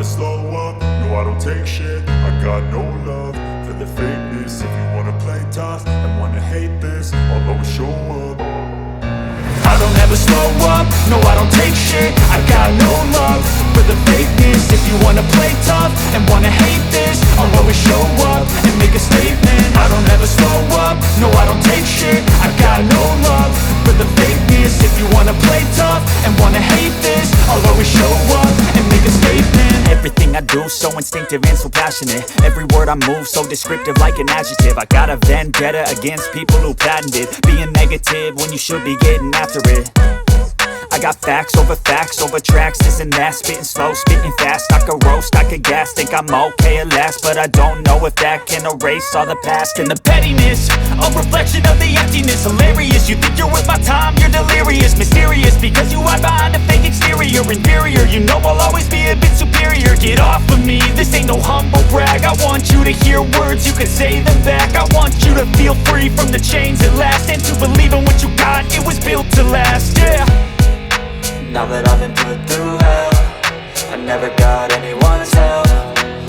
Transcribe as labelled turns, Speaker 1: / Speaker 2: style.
Speaker 1: slow up, no I don't take shit. I got no love for the fakeness. If you wanna play tough and wanna hate this, I'll always show up. I don't ever slow up, no I don't take shit. I got no love for the fakeness. If you wanna play tough and wanna hate this, I'll always show up and make a statement. I don't ever slow up, no I don't take shit. I got no love for the fakeness. If you wanna play tough and wanna hate this, I'll always show up and make a statement.
Speaker 2: Everything I do so instinctive and so passionate. Every word I move so descriptive like an adjective. I got a vendetta against people who patented being negative when you should be getting after it. I got facts over tracks, this and that. Spitting slow, spitting fast, I could roast, I could gas. Think I'm okay at last, but I don't know if that can erase all the past. And the pettiness, a reflection of the emptiness. Hilarious, you think you're worth my time, you're delirious. Mysterious, because you hide behind a fake exterior. Inferior, you know I'll always be a bit superior. Get off of me, this ain't no humble brag. I want you to hear words, you can say them back. I want you to feel free from the chains at last, and to believe in what you got, it was built to last, yeah.
Speaker 3: Now that I've been put through hell, I never got anyone's help.